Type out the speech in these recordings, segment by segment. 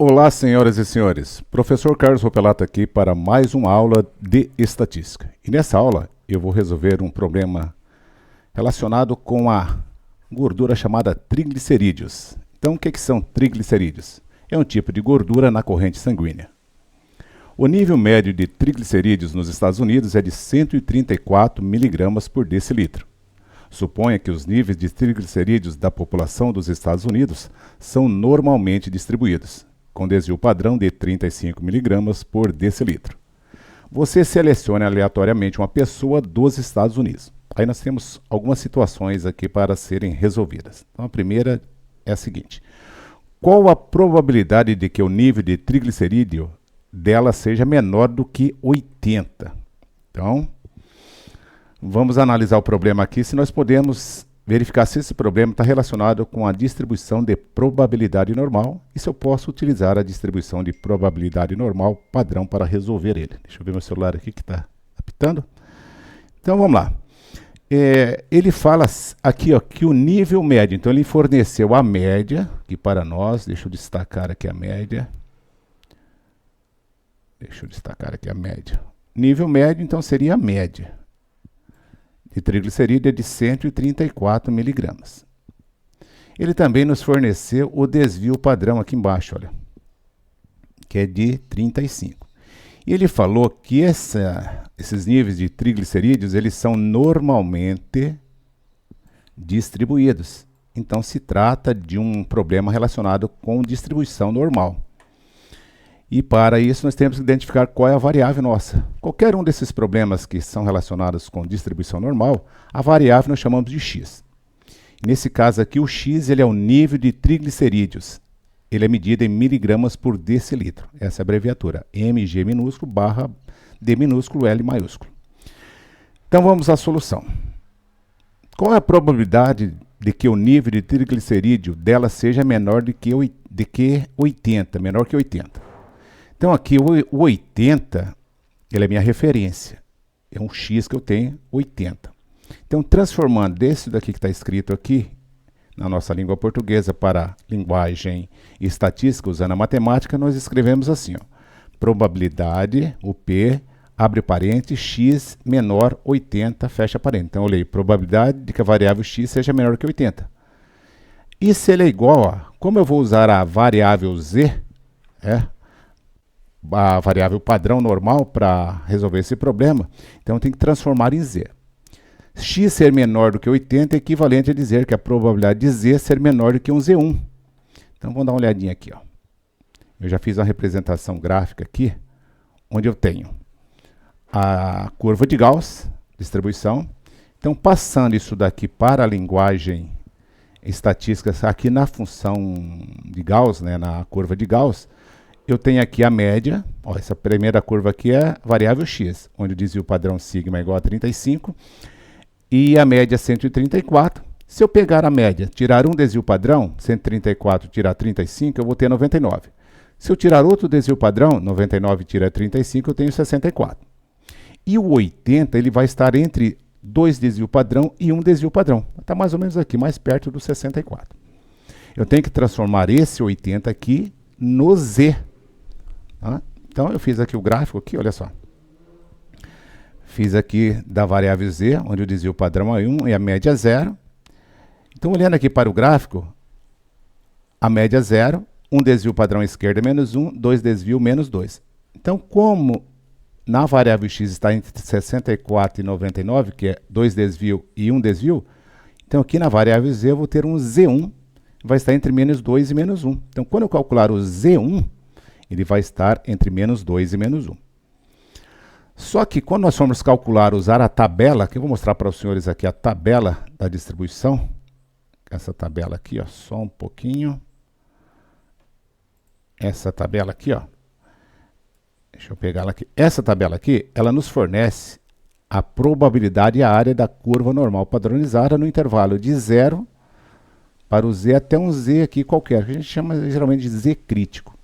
Olá, senhoras e senhores. Professor Carlos Ropelato aqui para mais uma aula de estatística. E nessa aula eu vou resolver um problema relacionado com a gordura chamada triglicerídeos. Então, o que são triglicerídeos? É um tipo de gordura na corrente sanguínea. O nível médio de triglicerídeos nos Estados Unidos é de 134 mg por decilitro. Suponha que os níveis de triglicerídeos da população dos Estados Unidos são normalmente distribuídos, com desvio padrão de 35 mg por decilitro. Você seleciona aleatoriamente uma pessoa dos Estados Unidos. Aí nós temos algumas situações aqui para serem resolvidas. Então a primeira é a seguinte: qual a probabilidade de que o nível de triglicerídeo dela seja menor do que 80? Então, vamos analisar o problema aqui, se nós podemos verificar se esse problema está relacionado com a distribuição de probabilidade normal e se eu posso utilizar a distribuição de probabilidade normal padrão para resolver ele. Deixa eu ver meu celular aqui que está apitando. Então vamos lá. Ele fala aqui ó, que o nível médio, então ele forneceu a média, que para nós, deixa eu destacar aqui a média. Nível médio, então, seria a média de triglicerídeo é de 134 mg. Ele também nos forneceu o desvio padrão aqui embaixo, olha, que é de 35. E ele falou que esses níveis de triglicerídeos, eles são normalmente distribuídos. Então, se trata de um problema relacionado com distribuição normal. E para isso nós temos que identificar qual é a variável nossa. Qualquer um desses problemas que são relacionados com distribuição normal, a variável nós chamamos de x. Nesse caso aqui, o x ele é o nível de triglicerídeos. Ele é medido em miligramas por decilitro. Essa é a abreviatura. mg minúsculo barra d minúsculo L maiúsculo. Então vamos à solução. Qual é a probabilidade de que o nível de triglicerídeo dela seja menor do que 80, menor que 80? Então aqui o 80, ele é minha referência. É um x que eu tenho, 80. Então transformando desse daqui que está escrito aqui, na nossa língua portuguesa para linguagem estatística, usando a matemática, nós escrevemos assim, ó, probabilidade, o P, abre parênteses, x menor 80, fecha parênteses. Então eu leio probabilidade de que a variável x seja menor que 80. E se ele é igual a, como eu vou usar a variável z, a variável padrão normal para resolver esse problema, então eu tenho que transformar em z. X ser menor do que 80 é equivalente a dizer que a probabilidade de z ser menor do que um z1. Então vamos dar uma olhadinha aqui, ó. Eu já fiz uma representação gráfica aqui, onde eu tenho a curva de Gauss, distribuição. Então passando isso daqui para a linguagem estatística, aqui na função de Gauss, né, na curva de Gauss, eu tenho aqui a média, ó, essa primeira curva aqui é a variável x, onde o desvio padrão sigma é igual a 35, e a média é 134. Se eu pegar a média, tirar um desvio padrão, 134 tirar 35, eu vou ter 99. Se eu tirar outro desvio padrão, 99 tira 35, eu tenho 64. E o 80, ele vai estar entre dois desvio padrão e um desvio padrão. Está mais ou menos aqui, mais perto do 64. Eu tenho que transformar esse 80 aqui no z. Então eu fiz aqui o gráfico aqui, olha só. Fiz aqui da variável z, onde o desvio padrão é 1 e a média é 0. Então olhando aqui para o gráfico, a média é 0, um desvio padrão à esquerda é menos 1, dois desvio menos 2. Então como na variável x está entre 64 e 99, que é 2 desvio e 1 desvio, então aqui na variável z eu vou ter um z1, vai estar entre menos 2 e menos 1. Então quando eu calcular o z1, ele vai estar entre menos 2 e menos 1. Só que quando nós formos calcular, usar a tabela, que eu vou mostrar para os senhores aqui a tabela da distribuição, essa tabela aqui, ó, só um pouquinho. Essa tabela aqui, ó, deixa eu pegar ela aqui. Essa tabela aqui, ela nos fornece a probabilidade e a área da curva normal padronizada no intervalo de 0 para o z até um z aqui qualquer, que a gente chama geralmente de z crítico.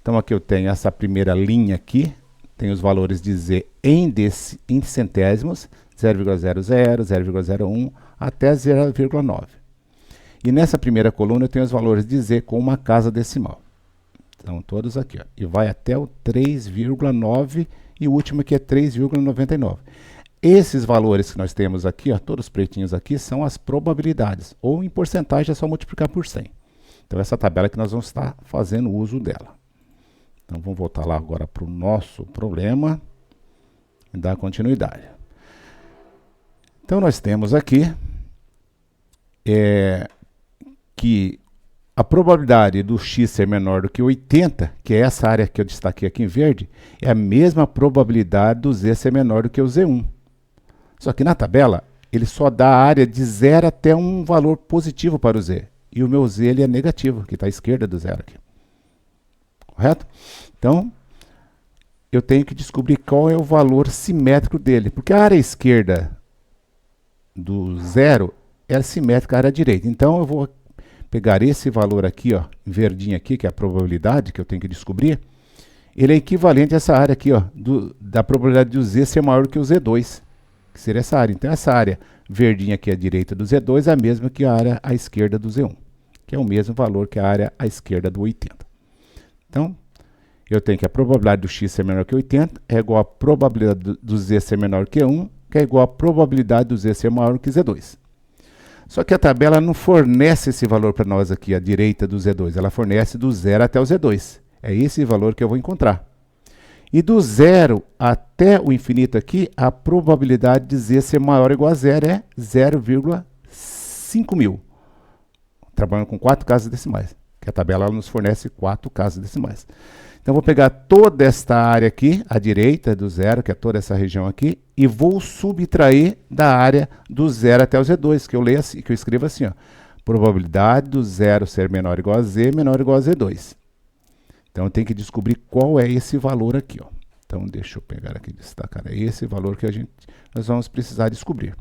Então aqui eu tenho essa primeira linha aqui, tem os valores de z em centésimos, 0,00, 0,01 até 0,9. E nessa primeira coluna eu tenho os valores de z com uma casa decimal. Estão todos aqui, ó. E vai até o 3,9 e o último aqui é 3,99. Esses valores que nós temos aqui, ó, todos pretinhos aqui, são as probabilidades. Ou em porcentagem é só multiplicar por 100. Então essa tabela que nós vamos estar fazendo uso dela. Então vamos voltar lá agora para o nosso problema e dar continuidade. Então nós temos aqui que a probabilidade do x ser menor do que 80, que é essa área que eu destaquei aqui em verde, é a mesma probabilidade do z ser menor do que o z1. Só que na tabela, ele só dá a área de 0 até um valor positivo para o z. E o meu z ele é negativo, que está à esquerda do zero aqui. Correto? Então, eu tenho que descobrir qual é o valor simétrico dele. Porque a área esquerda do zero é simétrica à área direita. Então, eu vou pegar esse valor aqui, ó, verdinho aqui, que é a probabilidade que eu tenho que descobrir. Ele é equivalente a essa área aqui, ó, da probabilidade do z ser maior do que o z2. Que seria essa área. Então, essa área verdinha aqui à direita do z2 é a mesma que a área à esquerda do z1. Que é o mesmo valor que a área à esquerda do 80. Então, eu tenho que a probabilidade do x ser menor que 80 é igual à probabilidade do z ser menor que 1, que é igual à probabilidade do z ser maior que z2. Só que a tabela não fornece esse valor para nós aqui, à direita do z2. Ela fornece do 0 até o z2. É esse valor que eu vou encontrar. E do 0 até o infinito aqui, a probabilidade de z ser maior ou igual a 0 é 0,5000. Trabalhando com 4 casas decimais, que a tabela nos fornece 4 casas decimais. Então, vou pegar toda esta área aqui, à direita do zero, que é toda essa região aqui, e vou subtrair da área do 0 até o z2, que eu leio assim, que eu escrevo assim, ó. Probabilidade do 0 ser menor ou igual a z, menor ou igual a z2. Então, eu tenho que descobrir qual é esse valor aqui, ó. Então, deixa eu pegar aqui e destacar. É esse valor que nós vamos precisar descobrir.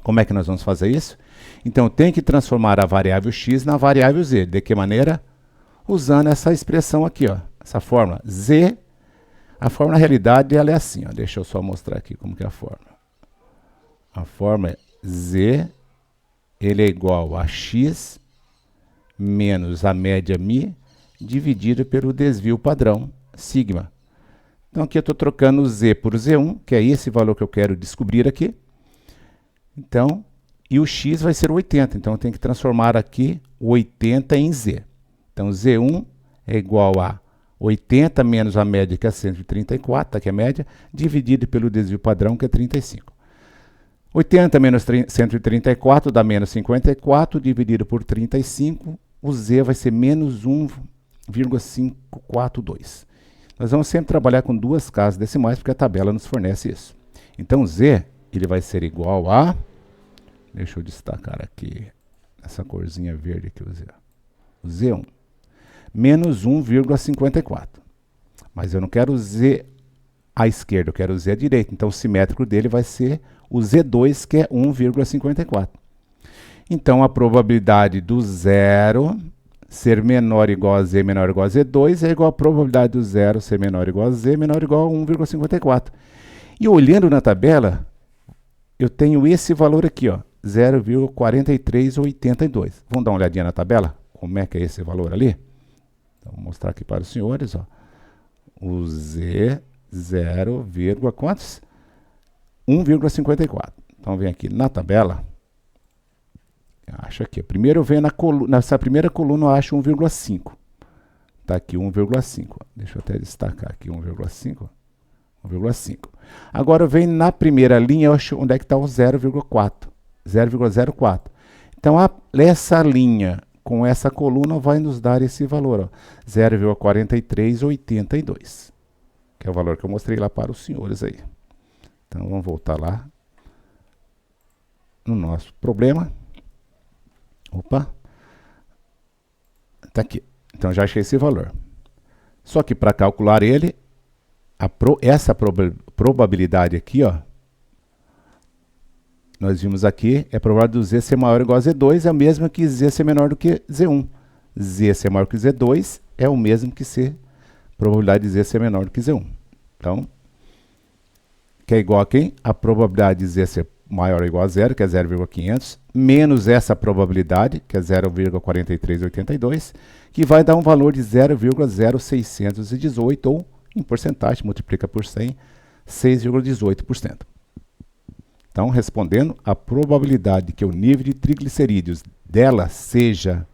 Como é que nós vamos fazer isso? Então, eu tenho que transformar a variável x na variável z. De que maneira? Usando essa expressão aqui, ó. Essa fórmula z. A fórmula, na realidade, ela é assim, ó. Deixa eu só mostrar aqui como que é a fórmula. A fórmula é z, ele é igual a x menos a média μ dividido pelo desvio padrão, sigma. Então, aqui eu estou trocando o z por z1, que é esse valor que eu quero descobrir aqui. Então, e o x vai ser 80. Então, eu tenho que transformar aqui o 80 em z. Então, z1 é igual a 80 menos a média, que é 134, tá aqui a média, dividido pelo desvio padrão, que é 35. 80 menos 134 dá menos 54, dividido por 35, o z vai ser menos 1,542. Nós vamos sempre trabalhar com 2 casas decimais, porque a tabela nos fornece isso. Então, z ele vai ser igual a... Deixa eu destacar aqui, essa corzinha verde que eu usei. O z1. Menos 1,54. Mas eu não quero o z à esquerda, eu quero o z à direita. Então, o simétrico dele vai ser o z2, que é 1,54. Então, a probabilidade do 0 ser menor ou igual a z menor ou igual a z2 é igual à probabilidade do 0 ser menor ou igual a z menor ou igual a 1,54. E olhando na tabela, eu tenho esse valor aqui, ó, 0,4382. Vamos dar uma olhadinha na tabela? Como é que é esse valor ali? Então, vou mostrar aqui para os senhores, ó. O z 0, quantos? 1,54. Então, vem aqui na tabela. Acho aqui. Primeiro eu venho nessa primeira coluna, eu acho 1,5. Está aqui 1,5. Deixa eu até destacar aqui 1,5. 1,5. Agora eu venho na primeira linha, eu acho onde é que está o 0,4. 0,04. Então, essa linha com essa coluna vai nos dar esse valor, 0,4382. Que é o valor que eu mostrei lá para os senhores aí. Então, vamos voltar lá no nosso problema. Opa, está aqui. Então, já achei esse valor. Só que para calcular ele, essa probabilidade aqui, ó, nós vimos aqui, é a probabilidade do z ser maior ou igual a z2, é a mesma que z ser menor do que z1. Z ser maior que z2 é o mesmo que probabilidade de z ser menor do que z1. Então, que é igual a quem? A probabilidade de z ser maior ou igual a zero, que é 0,500, menos essa probabilidade, que é 0,4382, que vai dar um valor de 0,0618, ou em porcentagem, multiplica por 100, 6,18%. Então, respondendo, a probabilidade que o nível de triglicerídeos dela seja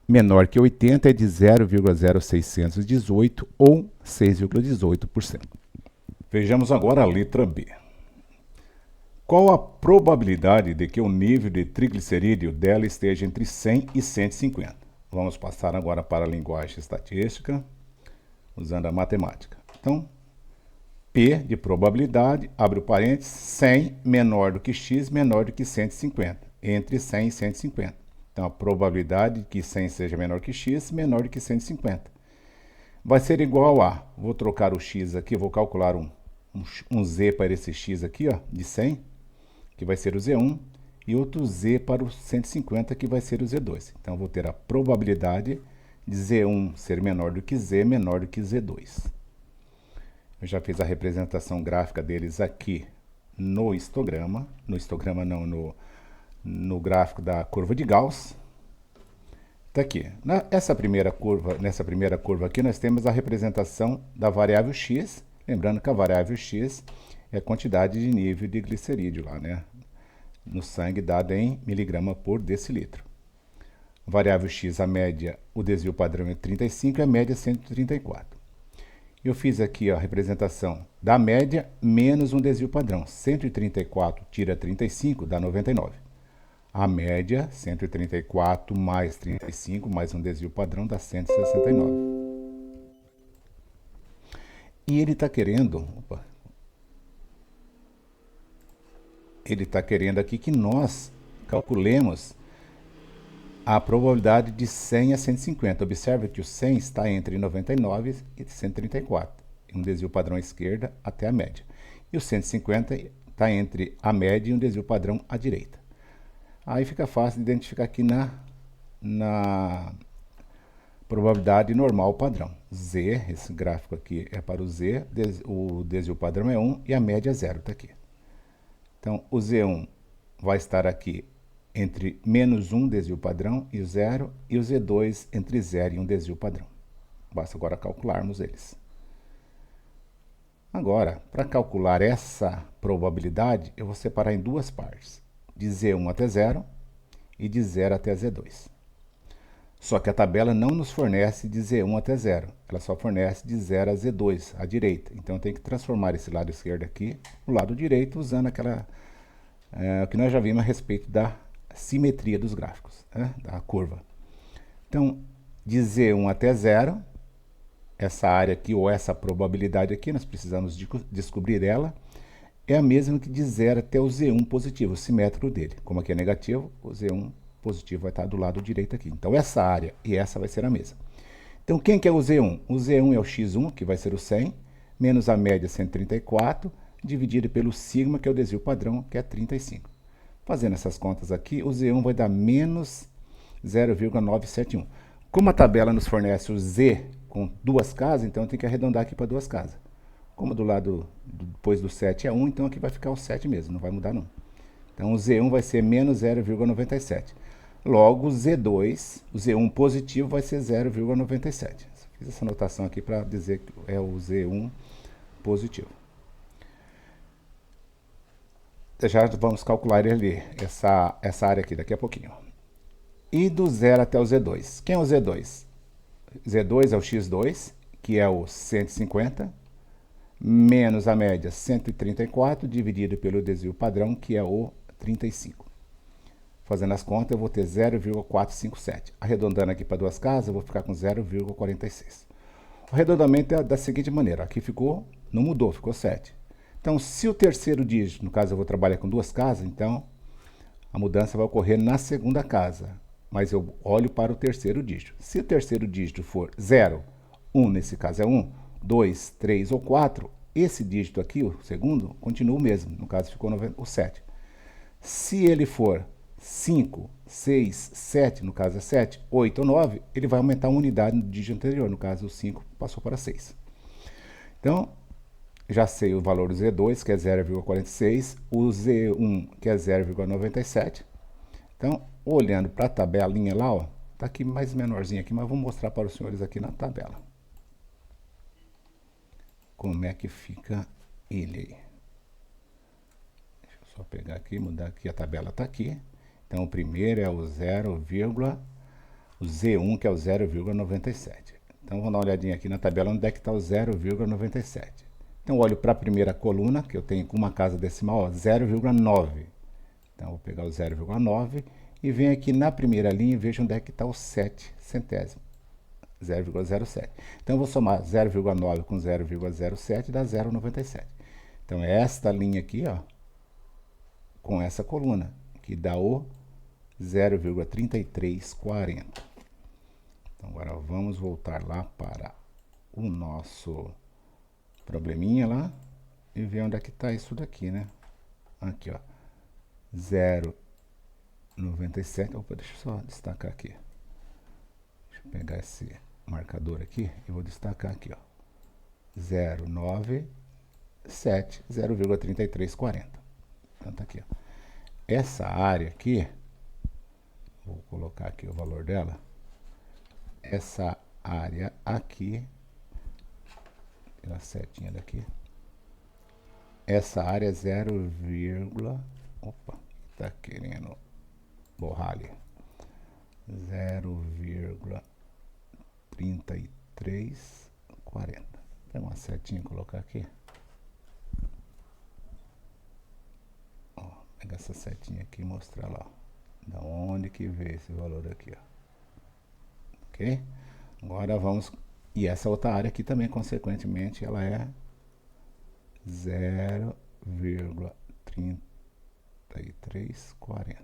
menor que 80 é de 0,0618 ou 6,18%. Vejamos agora a letra B. Qual a probabilidade de que o nível de triglicerídeo dela esteja entre 100 e 150? Vamos passar agora para a linguagem estatística, usando a matemática. Então, P de probabilidade, abre o parênteses, 100 menor do que X menor do que 150, entre 100 e 150. Então, a probabilidade de que 100 seja menor que X menor do que 150. Vai ser igual a, vou trocar o X aqui, vou calcular um Z para esse X aqui, ó, de 100, que vai ser o Z1, e outro Z para o 150, que vai ser o Z2. Então, vou ter a probabilidade de Z1 ser menor do que Z, menor do que Z2. Eu já fiz a representação gráfica deles aqui no histograma. No histograma não, no gráfico da curva de Gauss. Está aqui. Nessa primeira curva aqui, nós temos a representação da variável x. Lembrando que a variável x é a quantidade de nível de glicerídeo lá, né? No sangue, dada em miligrama por decilitro. Variável x, a média, o desvio padrão é 35 e a média 134. Eu fiz aqui a representação da média menos um desvio padrão. 134 tira 35 dá 99. A média, 134 mais 35 mais um desvio padrão dá 169. E ele está querendo... Ele está querendo aqui que nós calculemos a probabilidade de 100 a 150. Observe que o 100 está entre 99 e 134, um desvio padrão à esquerda até a média. E o 150 está entre a média e um desvio padrão à direita. Aí fica fácil de identificar aqui na probabilidade normal padrão. Z, esse gráfico aqui é para o Z, o desvio padrão é 1 e a média é 0, está aqui. Então, o Z1 vai estar aqui entre menos 1 desvio padrão e o 0, e o Z2 entre 0 e 1 desvio padrão. Basta agora calcularmos eles. Agora, para calcular essa probabilidade, eu vou separar em duas partes, de Z1 até 0 e de 0 até Z2. Só que a tabela não nos fornece de Z1 até 0, ela só fornece de 0 a Z2, à direita. Então, eu tenho que transformar esse lado esquerdo aqui no lado direito, usando o que nós já vimos a respeito da simetria dos gráficos, né, da curva. Então, de Z1 até 0, essa área aqui, ou essa probabilidade aqui, nós precisamos descobrir ela, é a mesma que de 0 até o Z1 positivo, o simétrico dele. Como aqui é negativo, o Z1 positivo vai estar do lado direito aqui. Então, essa área e essa vai ser a mesma. Então, quem que é o Z1? O Z1 é o X1, que vai ser o 100, menos a média 134, dividido pelo sigma, que é o desvio padrão, que é 35. Fazendo essas contas aqui, o Z1 vai dar menos 0,971. Como a tabela nos fornece o Z com duas casas, então eu tenho que arredondar aqui para duas casas. Como do lado depois do 7 é 1, então aqui vai ficar o 7 mesmo, não vai mudar não. Então o Z1 vai ser menos 0,97. Logo, o Z2, o Z1 positivo vai ser 0,97. Fiz essa anotação aqui para dizer que é o Z1 positivo. Já vamos calcular ele, essa área aqui daqui a pouquinho. E do 0 até o Z2. Quem é o Z2? Z2 é o X2, que é o 150, menos a média 134, dividido pelo desvio padrão, que é o 35. Fazendo as contas, eu vou ter 0,457. Arredondando aqui para duas casas, eu vou ficar com 0,46. O arredondamento é da seguinte maneira. Aqui ficou, não mudou, ficou 7. Então, se o terceiro dígito, no caso eu vou trabalhar com duas casas, então a mudança vai ocorrer na segunda casa. Mas eu olho para o terceiro dígito. Se o terceiro dígito for 0, 1 nesse caso é 1, 2, 3 ou 4, esse dígito aqui, o segundo, continua o mesmo. No caso ficou o 7. Se ele for 5, 6, 7, no caso é 7, 8 ou 9, ele vai aumentar uma unidade no dígito anterior. No caso o 5 passou para 6. Então, já sei o valor do Z2, que é 0,46, o Z1, que é 0,97. Então, olhando para a tabelinha lá, ó, tá aqui mais menorzinho aqui, mas vou mostrar para os senhores aqui na tabela. Como é que fica ele aí. Deixa eu só pegar aqui, mudar aqui, a tabela tá aqui. Então, o primeiro é o 0, o Z1, que é o 0,97. Então, vou dar uma olhadinha aqui na tabela onde é que está o 0,97. Então, olho para a primeira coluna, que eu tenho com uma casa decimal, 0,9. Então, vou pegar o 0,9 e venho aqui na primeira linha e vejo onde é que está o 7 centésimo. 0,07. Então, eu vou somar 0,9 com 0,07 dá 0,97. Então, é esta linha aqui, ó, com essa coluna, que dá o 0,3340. Então, agora vamos voltar lá para o nosso probleminha lá e ver onde é que está isso daqui, né? Aqui, ó, 0,97. Opa, deixa eu só destacar aqui. Deixa eu pegar esse marcador aqui e vou destacar aqui, ó, 0,97, 0,3340. Então, tá aqui, ó. Essa área aqui, vou colocar aqui o valor dela. Essa área aqui, a setinha daqui, essa área é 0, opa, tá querendo borrar ali, 0,3340. Tem uma setinha colocar aqui. Ó, pegar essa setinha aqui e mostrar lá, ó, da onde que veio esse valor aqui, ó. Ok? Agora vamos... E essa outra área aqui também, consequentemente, ela é 0,3340.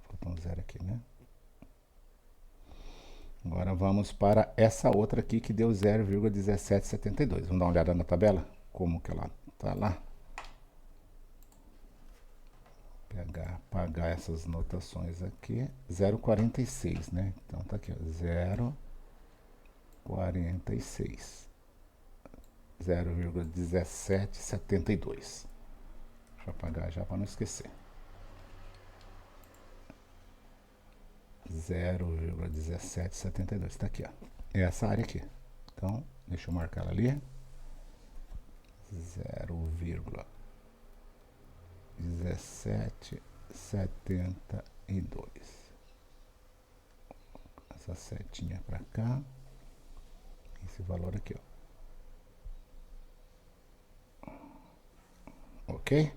Faltou um zero aqui, né? Agora vamos para essa outra aqui que deu 0,1772. Vamos dar uma olhada na tabela? Como que ela tá lá? Apagar essas notações aqui. 0,46, né? Então tá aqui, ó, 0,46. 0,1772. Deixa eu apagar já para não esquecer. 0,1772. Está aqui, ó. É essa área aqui. Então, deixa eu marcar ela ali. 0,1772. Essa setinha para cá. Esse valor aqui, ó. Ok?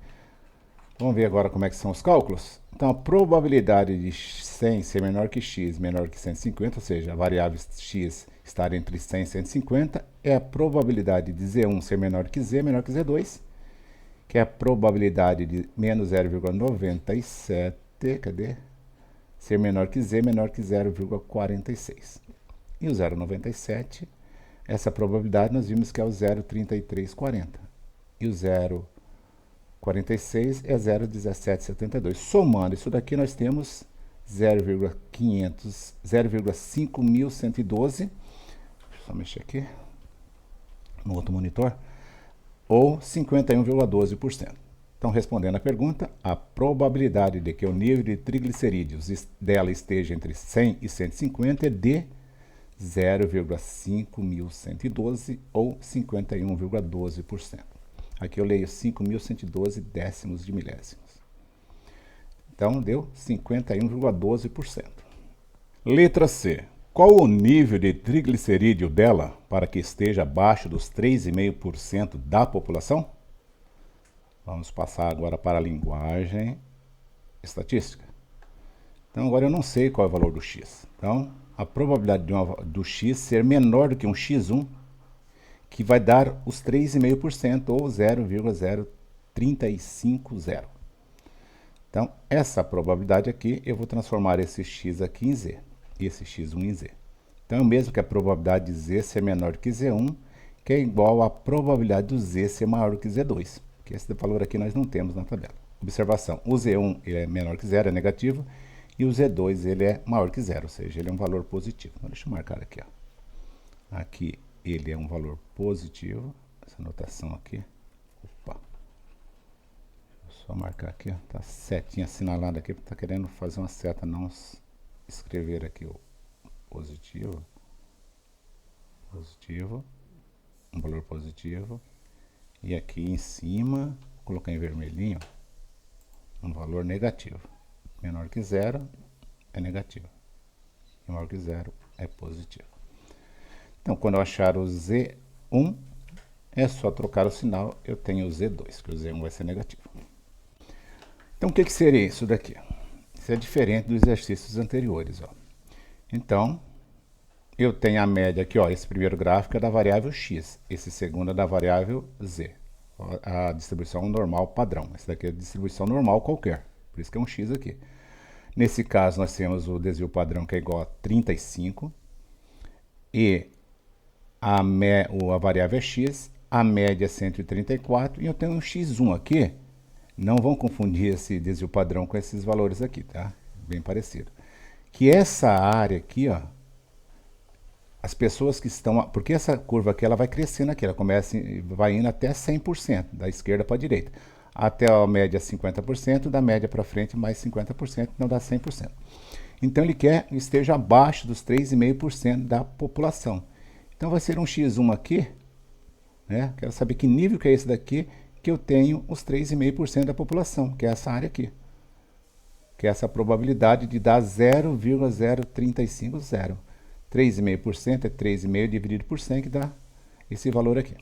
Vamos ver agora como é que são os cálculos. Então, a probabilidade de 100 ser menor que x, menor que 150, ou seja, a variável x estar entre 100 e 150, é a probabilidade de z1 ser menor que z2, que é a probabilidade de menos 0,97, cadê? Ser menor que z, menor que 0,46. E o 0,97, essa probabilidade nós vimos que é o 0,3340. E o 0,46 é 0,1772. Somando isso daqui, nós temos 0,5112. Deixa eu só mexer aqui no outro monitor. Ou 51,12%. Então, respondendo à pergunta, a probabilidade de que o nível de triglicerídeos dela esteja entre 100 e 150 é de 0,5112 ou 51,12%. Aqui eu leio 5.112 décimos de milésimos. Então, deu 51,12%. Letra C. Qual o nível de triglicerídeo dela para que esteja abaixo dos 3,5% da população? Vamos passar agora para a linguagem estatística. Então, agora eu não sei qual é o valor do x. Então, a probabilidade do x ser menor do que um x1, que vai dar os 3,5% ou 0,0350. Então, essa probabilidade aqui, eu vou transformar esse x aqui em z, e esse x1 em z. Então, mesmo que a probabilidade de z ser menor que z1, que é igual à probabilidade do z ser maior do que z2, que esse valor aqui nós não temos na tabela. Observação, o z1 ele é menor que zero, é negativo, e o z2 ele é maior que zero, ou seja, ele é um valor positivo. Então, deixa eu marcar aqui, ó. Aqui ele é um valor positivo, essa notação aqui. Opa. Só marcar aqui, ó, tá setinha assinalada aqui, porque tá querendo fazer uma seta, não escrever aqui o positivo, um valor positivo, e aqui em cima, vou colocar em vermelhinho, um valor negativo. Menor que zero é negativo, menor que zero é positivo. Então, quando eu achar o Z1, é só trocar o sinal, eu tenho o Z2, que o Z1 vai ser negativo. Então, o que seria isso daqui? Isso é diferente dos exercícios anteriores, ó. Então, eu tenho a média aqui, ó, esse primeiro gráfico é da variável x, esse segundo é da variável z. A distribuição normal padrão. Essa daqui é a distribuição normal qualquer, por isso que é um x aqui. Nesse caso, nós temos o desvio padrão que é igual a 35, e a variável é x, a média é 134, e eu tenho um x1 aqui. Não vão confundir esse desvio padrão com esses valores aqui, tá? Bem parecido. Que essa área aqui, ó, as pessoas que estão... Porque essa curva aqui, ela vai crescendo aqui, ela começa, vai indo até 100%, da esquerda para a direita. Até a média 50%, da média para frente mais 50%, não dá 100%. Então, ele quer que esteja abaixo dos 3,5% da população. Então, vai ser um x1 aqui, né? Quero saber que nível que é esse daqui, que eu tenho os 3,5% da população, que é essa área aqui. Que é essa probabilidade de dar 0,0350. 3,5% é 3,5 dividido por 100, que dá esse valor aqui.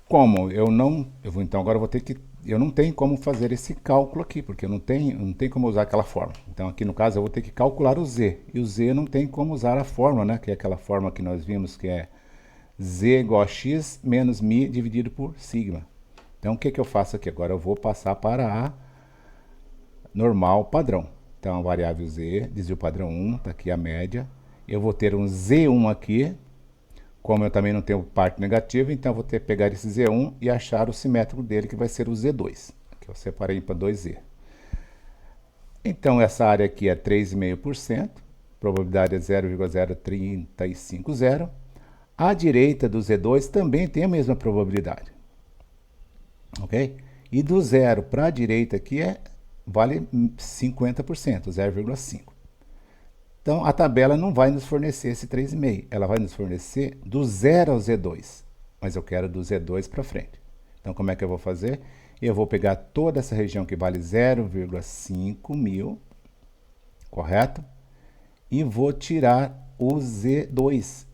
Como eu não... então agora eu vou ter que... Eu não tenho como fazer esse cálculo aqui, porque eu não tenho como usar aquela fórmula. Então aqui no caso eu vou ter que calcular o z. E o z não tem como usar a fórmula, né? Que é aquela fórmula que nós vimos que é z igual a x menos μ dividido por sigma. Então, o que eu faço aqui? Agora eu vou passar para a normal padrão. Então, a variável z, desvio padrão 1, está aqui a média. Eu vou ter um z1 aqui. Como eu também não tenho parte negativa, então eu vou ter que pegar esse z1 e achar o simétrico dele, que vai ser o z2. Aqui eu separei para 2z. Então, essa área aqui é 3,5%. Probabilidade é 0,0350. À direita do Z2 também tem a mesma probabilidade. Ok? E do zero para a direita aqui vale 50%, 0,5. Então, a tabela não vai nos fornecer esse 3,5. Ela vai nos fornecer do zero ao Z2. Mas eu quero do Z2 para frente. Então, como é que eu vou fazer? Eu vou pegar toda essa região que vale 0,5 mil, correto? E vou tirar o Z2,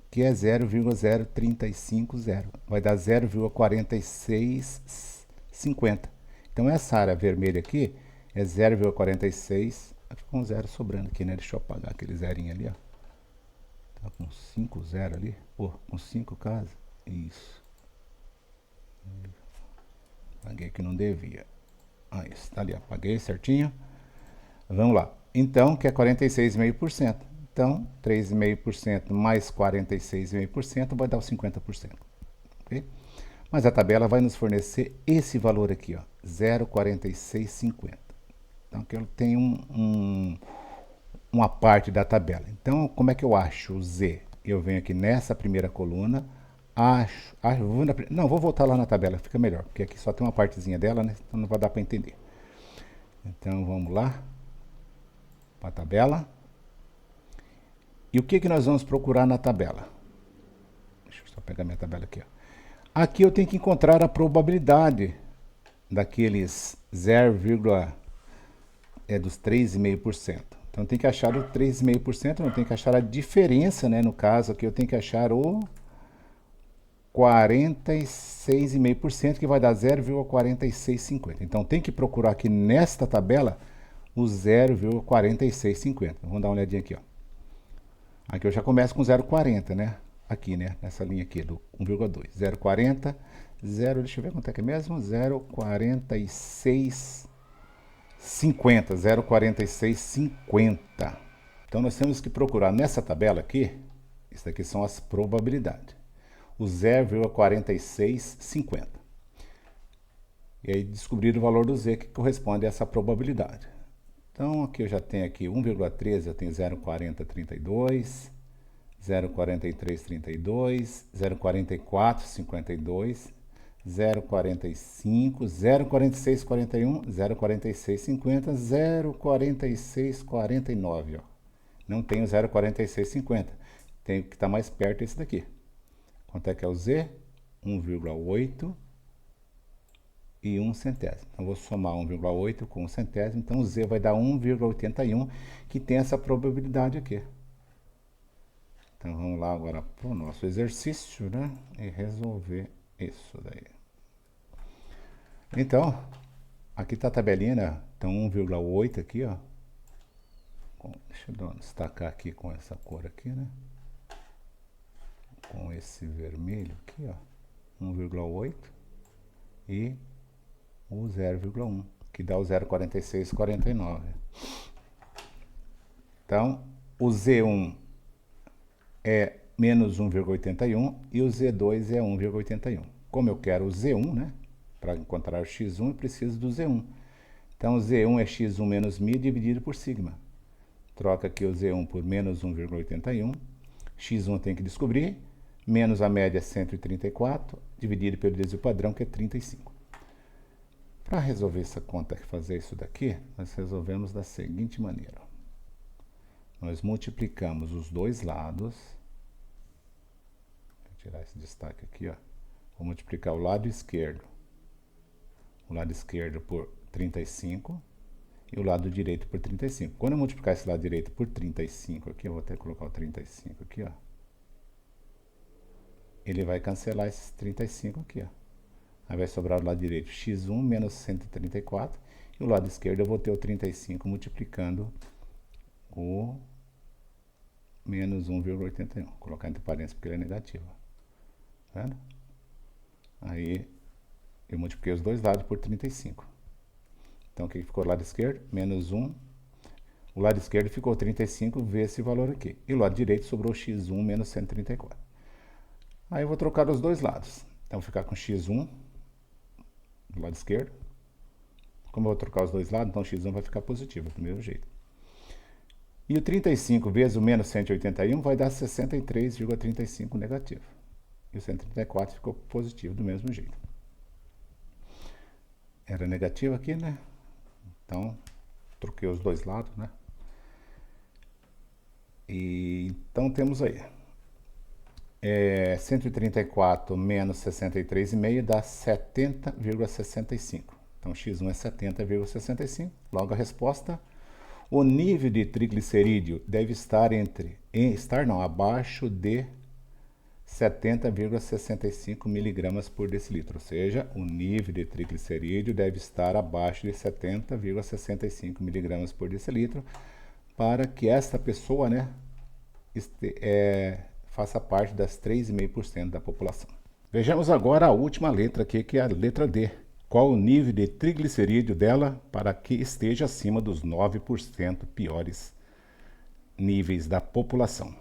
que é 0,0350. Vai dar 0,4650. Então, essa área vermelha aqui é 0,46. Ficou um zero sobrando aqui, né? Deixa eu apagar aquele zerinho ali, ó. Tá com 5 zero ali. Pô, com 5 casas. Isso. Apaguei que não devia. Ah, isso. Tá ali, apaguei certinho. Vamos lá. Então, que é 46,5%. Então, 3,5% mais 46,5% vai dar os 50%. Okay? Mas a tabela vai nos fornecer esse valor aqui, ó, 0,4650. Então, aqui eu tenho uma parte da tabela. Então, como é que eu acho o Z? Eu venho aqui nessa primeira coluna, vou voltar lá na tabela, fica melhor, porque aqui só tem uma partezinha dela, né? Então não vai dar para entender. Então, vamos lá para a tabela. E o que nós vamos procurar na tabela? Deixa eu só pegar minha tabela aqui, ó. Aqui eu tenho que encontrar a probabilidade daqueles 0, dos 3,5%. Então, eu tenho que achar o 3,5%, não tenho que achar a diferença, né? No caso aqui, eu tenho que achar o 46,5%, que vai dar 0,4650. Então, tem que procurar aqui nesta tabela o 0,4650. Vamos dar uma olhadinha aqui, ó. Aqui eu já começo com 0,40, né? Aqui, né? Nessa linha aqui do 1,2. 0,40, deixa eu ver quanto é que é mesmo? 0,4650. 0,4650. Então, nós temos que procurar nessa tabela aqui, isso daqui são as probabilidades. O 0,4650. E aí, descobrir o valor do Z que corresponde a essa probabilidade. Então, aqui eu já tenho aqui 1,13, eu tenho 0,4032, 0,4332, 0,4452, 0,45, 0,4641, 0,4650, 0,4649, ó. Não tem o 0,4650. Tem o que está mais perto esse daqui. Quanto é que é o Z? 1,8 e 1 centésimo. Então, vou somar 1,8 com 1 centésimo. Então, o Z vai dar 1,81, que tem essa probabilidade aqui. Então, vamos lá agora para o nosso exercício, né? E resolver isso daí. Então, aqui está a tabelinha, né? Então, 1,8 aqui, ó. Deixa eu destacar aqui com essa cor aqui, né? Com esse vermelho aqui, ó. 1,8 e o 0,1, que dá o 0,4649. Então, o Z1 é menos 1,81 e o Z2 é 1,81. Como eu quero o Z1, né? Para encontrar o X1, eu preciso do Z1. Então, o Z1 é X1 menos μ dividido por sigma. Troca aqui o Z1 por menos 1,81. X1 tem que descobrir. Menos a média 134, dividido pelo desvio padrão, que é 35. Para resolver essa conta, fazer isso daqui, nós resolvemos da seguinte maneira. Nós multiplicamos os dois lados. Vou tirar esse destaque aqui, ó. Vou multiplicar o lado esquerdo. O lado esquerdo por 35 e o lado direito por 35. Quando eu multiplicar esse lado direito por 35 aqui, eu vou até colocar o 35 aqui, ó. Ele vai cancelar esses 35 aqui, ó. Aí vai sobrar o lado direito x1 menos 134. E o lado esquerdo eu vou ter o 35 multiplicando o menos 1,81. Vou colocar entre parênteses porque ele é negativo. Tá vendo? Aí eu multipliquei os dois lados por 35. Então o que ficou do lado esquerdo? Menos 1. O lado esquerdo ficou 35 vezes esse valor aqui. E o lado direito sobrou x1 menos 134. Aí eu vou trocar os dois lados. Então, vou ficar com x1 do lado esquerdo. Como eu vou trocar os dois lados, então x1 vai ficar positivo, do mesmo jeito. E o 35 vezes o menos 181 vai dar 63,35 negativo. E o 134 ficou positivo do mesmo jeito. Era negativo aqui, né? Então, troquei os dois lados, né? E então temos aí. 134 menos 63,5 dá 70,65. Então, x1 é 70,65. Logo, a resposta: o nível de triglicerídeo deve estar abaixo de 70,65 miligramas por decilitro. Ou seja, o nível de triglicerídeo deve estar abaixo de 70,65 miligramas por decilitro para que esta pessoa, né, faça parte das 3,5% da população. Vejamos agora a última letra aqui, que é a letra D. Qual o nível de triglicerídeo dela para que esteja acima dos 9% piores níveis da população?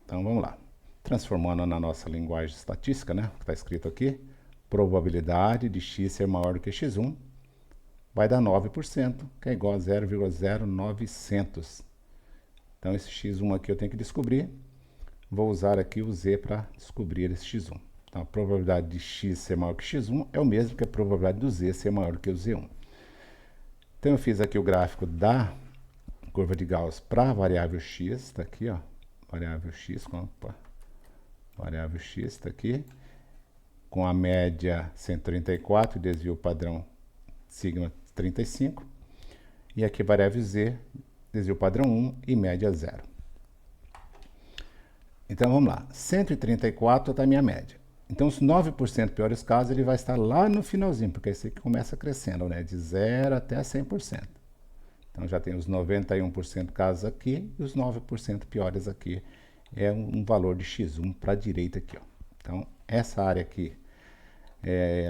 Então vamos lá. Transformando na nossa linguagem estatística, né, que está escrito aqui, probabilidade de x ser maior do que x1 vai dar 9%, que é igual a 0,0900. Então esse x1 aqui eu tenho que descobrir. Vou usar aqui o Z para descobrir esse x1. Então, a probabilidade de x ser maior que x1 é o mesmo que a probabilidade do Z ser maior que o Z1. Então, eu fiz aqui o gráfico da curva de Gauss para a variável x, está aqui, ó. Variável x, variável x está aqui, com a média 134, desvio padrão sigma 35. E aqui variável z, desvio padrão 1 e média 0. Então, vamos lá. 134 está a minha média. Então, os 9% piores casos, ele vai estar lá no finalzinho, porque esse aqui começa crescendo, né? De 0 até 100%. Então, já tem os 91% casos aqui e os 9% piores aqui. É um valor de x1 para a direita aqui, ó. Então, essa área aqui,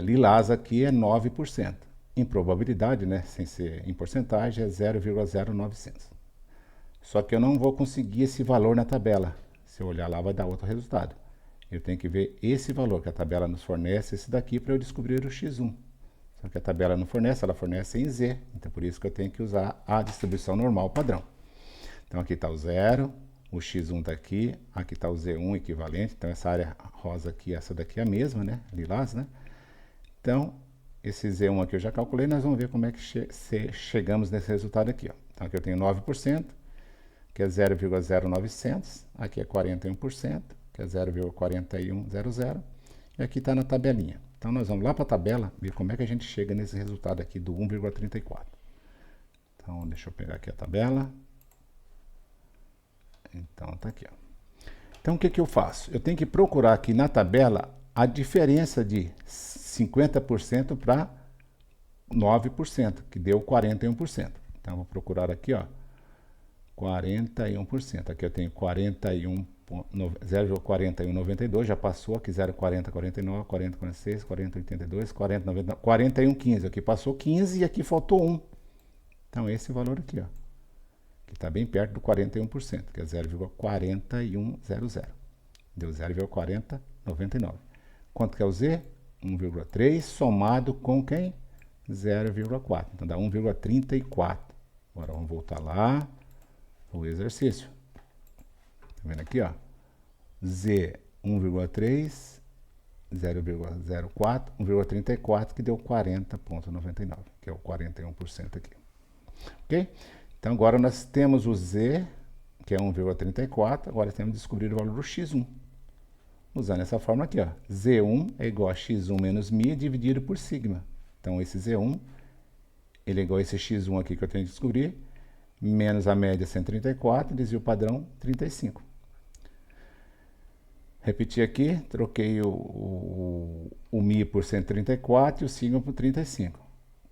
lilás aqui, é 9%. Em probabilidade, né? Sem ser em porcentagem, é 0,0900. Só que eu não vou conseguir esse valor na tabela. Se eu olhar lá, vai dar outro resultado. Eu tenho que ver esse valor que a tabela nos fornece, esse daqui, para eu descobrir o x1. Só que a tabela não fornece, ela fornece em z. Então, por isso que eu tenho que usar a distribuição normal padrão. Então, aqui está o 0, o x1 está aqui está o z1 equivalente. Então, essa área rosa aqui, essa daqui é a mesma, né? Lilás, né? Então, esse Z1 aqui eu já calculei, nós vamos ver como é que chegamos nesse resultado aqui. Ó. Então, aqui eu tenho 9%, que é 0,0900, aqui é 41%, que é 0,4100, e aqui está na tabelinha. Então, nós vamos lá para a tabela, ver como é que a gente chega nesse resultado aqui do 1,34. Então, deixa eu pegar aqui a tabela. Então, tá aqui, ó. Então, o que que eu faço? Eu tenho que procurar aqui na tabela a diferença de 50% para 9%, que deu 41%. Então, eu vou procurar aqui, ó, 41%. Aqui eu tenho 0,4192, já passou aqui 0,4049, 4046, 4082, 4099, 4115. Aqui passou 15 e aqui faltou 1. Então, esse valor aqui, ó, que está bem perto do 41%, que é 0,4100. Deu 0,4099. Quanto que é o Z? 1,3 somado com quem? 0,4. Então dá 1,34. Agora vamos voltar lá o exercício. Tá vendo aqui, ó? Z 1,3, 0,04, 1,34, que deu 40,99, que é o 41% aqui. Ok? Então agora nós temos o Z, que é 1,34, agora temos que descobrir o valor do X1. Usando essa fórmula aqui, ó. Z1 é igual a X1 menos μ dividido por sigma. Então esse Z1, ele é igual a esse X1 aqui que eu tenho que descobrir, menos a média 134, desvio padrão 35. Repetir aqui, troquei o μ por 134 e o sigma por 35.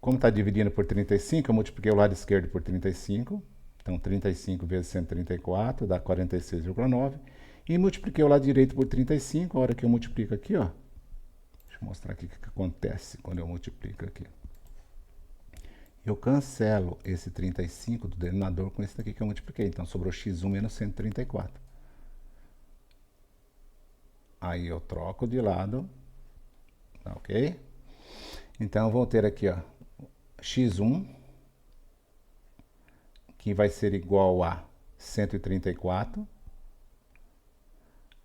Como está dividindo por 35, eu multipliquei o lado esquerdo por 35. Então, 35 vezes 134 dá 46,9. E multipliquei o lado direito por 35. A hora que eu multiplico aqui, ó. Deixa eu mostrar aqui o que acontece quando eu multiplico aqui. Eu cancelo esse 35 do denominador com esse daqui que eu multipliquei. Então, sobrou x1 menos 134. Aí eu troco de lado. Ok? Então, eu vou ter aqui, ó, x1, que vai ser igual a 134,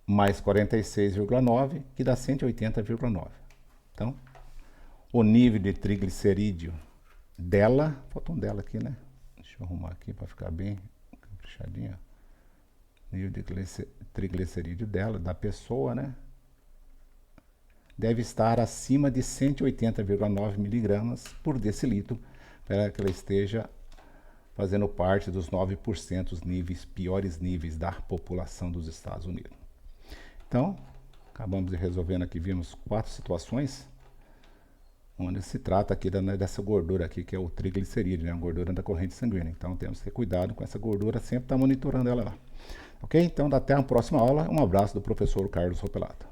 mais 46,9, que dá 180,9. Então, o nível de triglicerídeo dela, falta um dela aqui, né? Deixa eu arrumar aqui para ficar bem caprichadinho. Nível de triglicerídeo dela, da pessoa, né? Deve estar acima de 180,9 miligramas por decilitro, para que ela esteja fazendo parte dos 9% dos níveis, piores níveis da população dos Estados Unidos. Então, acabamos de resolvendo aqui, vimos 4 situações, onde se trata aqui dessa gordura aqui, que é o triglicerídeo, né? A gordura da corrente sanguínea. Então, temos que ter cuidado com essa gordura, sempre estar monitorando ela lá. Ok? Então, até a próxima aula. Um abraço do professor Carlos Ropelato.